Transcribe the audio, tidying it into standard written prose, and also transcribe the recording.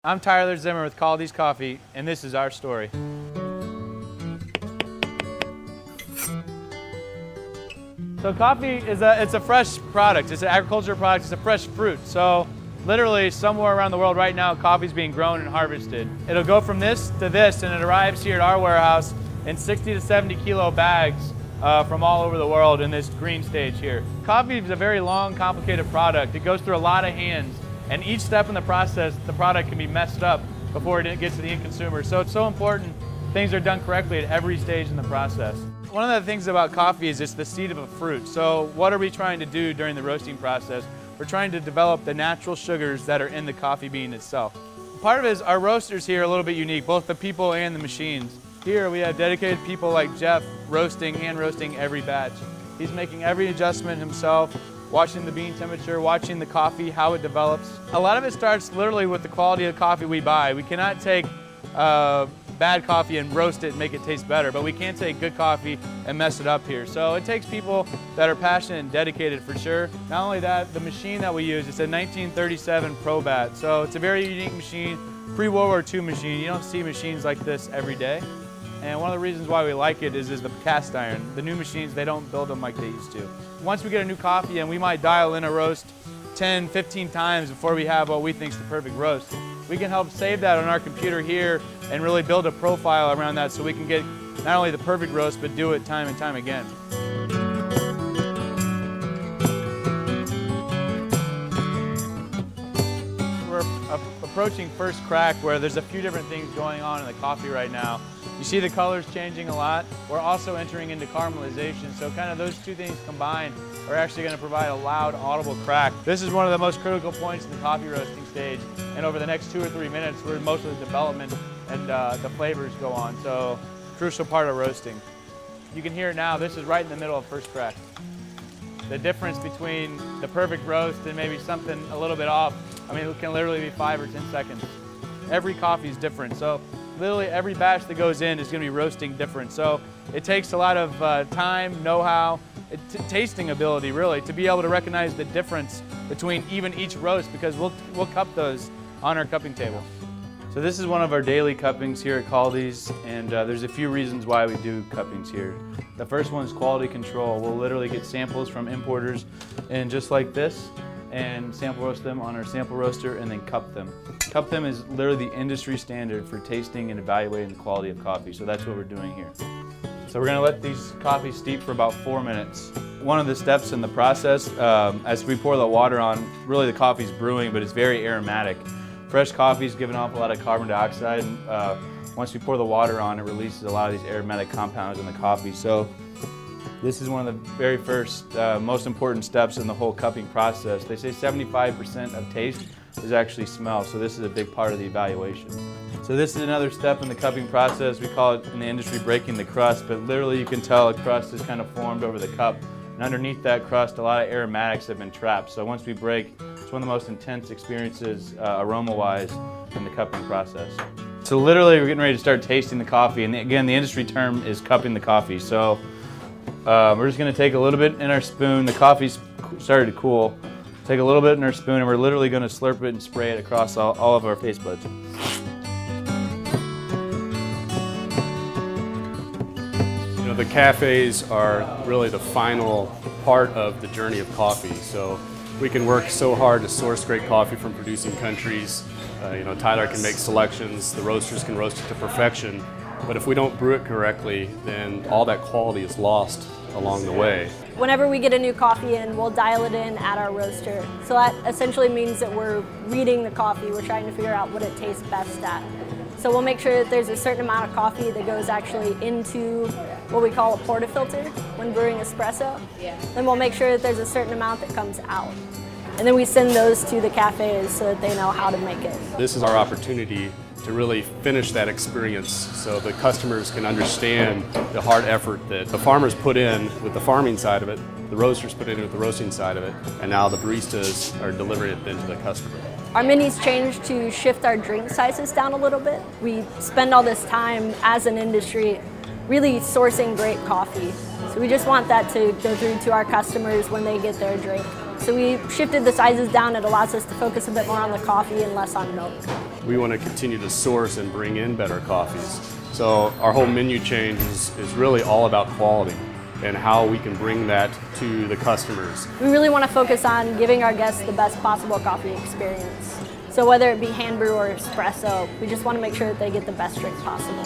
I'm Tyler Zimmer with Kaldi's Coffee, and this is our story. So coffee is it's a fresh product. It's an agricultural product. It's a fresh fruit. So literally somewhere around the world right now, coffee is being grown and harvested. It'll go from this to this, and it arrives here at our warehouse in 60 to 70 kilo bags from all over the world in this green stage here. Coffee is a very long, complicated product. It goes through a lot of hands. And each step in the process, the product can be messed up before it gets to the end consumer. So it's so important things are done correctly at every stage in the process. One of the things about coffee is it's the seed of a fruit. So what are we trying to do during the roasting process? We're trying to develop the natural sugars that are in the coffee bean itself. Part of it is our roasters here are a little bit unique, both the people and the machines. Here we have dedicated people like Jeff roasting, hand roasting every batch. He's making every adjustment himself, watching the bean temperature, watching the coffee, how it develops. A lot of it starts literally with the quality of coffee we buy. We cannot take bad coffee and roast it and make it taste better, but we can take good coffee and mess it up here. So it takes people that are passionate and dedicated for sure. Not only that, the machine that we use, it's a 1937 Probat. So it's a very unique machine, pre-World War II machine. You don't see machines like this every day. And one of the reasons why we like it is the cast iron. The new machines, they don't build them like they used to. Once we get a new coffee and we might dial in a roast 10, 15 times before we have what we think is the perfect roast, we can help save that on our computer here and really build a profile around that so we can get not only the perfect roast, but do it time and time again. We're approaching first crack where there's a few different things going on in the coffee right now. You see the colors changing a lot. We're also entering into caramelization, so kind of those two things combined are actually going to provide a loud, audible crack. This is one of the most critical points in the coffee roasting stage, and over the next 2 or 3 minutes, where most of the development and the flavors go on, so crucial part of roasting. You can hear it now, this is right in the middle of first crack. The difference between the perfect roast and maybe something a little bit off, I mean, it can literally be 5 or 10 seconds. Every coffee is different, so literally every batch that goes in is going to be roasting different. So it takes a lot of time, know-how, tasting ability really, to be able to recognize the difference between even each roast, because we'll cup those on our cupping table. So this is one of our daily cuppings here at Kaldi's, and there's a few reasons why we do cuppings here. The first one is quality control. We'll literally get samples from importers and just like this, and sample roast them on our sample roaster and then cup them. Cup them is literally the industry standard for tasting and evaluating the quality of coffee, so that's what we're doing here. So we're going to let these coffees steep for about 4 minutes. One of the steps in the process, as we pour the water on, really the coffee's brewing, but it's very aromatic. Fresh coffee is giving off a lot of carbon dioxide, and once we pour the water on, it releases a lot of these aromatic compounds in the coffee. So this is one of the very first, most important steps in the whole cupping process. They say 75% of taste is actually smell, so this is a big part of the evaluation. So this is another step in the cupping process. We call it in the industry breaking the crust, but literally you can tell a crust is kind of formed over the cup, and underneath that crust a lot of aromatics have been trapped. So once we break, it's one of the most intense experiences aroma-wise in the cupping process. So literally we're getting ready to start tasting the coffee, and again the industry term is cupping the coffee. So we're just going to take a little bit in our spoon. The coffee's started to cool. Take a little bit in our spoon, and we're literally going to slurp it and spray it across all of our taste buds. You know, the cafes are really the final part of the journey of coffee. So we can work so hard to source great coffee from producing countries. You know, Tyler can make selections, the roasters can roast it to perfection. But if we don't brew it correctly, then all that quality is lost along the way. Whenever we get a new coffee in, we'll dial it in at our roaster. So that essentially means that we're reading the coffee. We're trying to figure out what it tastes best at. So we'll make sure that there's a certain amount of coffee that goes actually into what we call a portafilter when brewing espresso. Then we'll make sure that there's a certain amount that comes out. And then we send those to the cafes so that they know how to make it. This is our opportunity to really finish that experience so the customers can understand the hard effort that the farmers put in with the farming side of it, the roasters put in with the roasting side of it, and now the baristas are delivering it then to the customer. Our menus changed to shift our drink sizes down a little bit. We spend all this time as an industry really sourcing great coffee. So we just want that to go through to our customers when they get their drink. So we shifted the sizes down. It allows us to focus a bit more on the coffee and less on milk. We want to continue to source and bring in better coffees. So our whole menu change is really all about quality and how we can bring that to the customers. We really want to focus on giving our guests the best possible coffee experience. So whether it be hand brew or espresso, we just want to make sure that they get the best drink possible.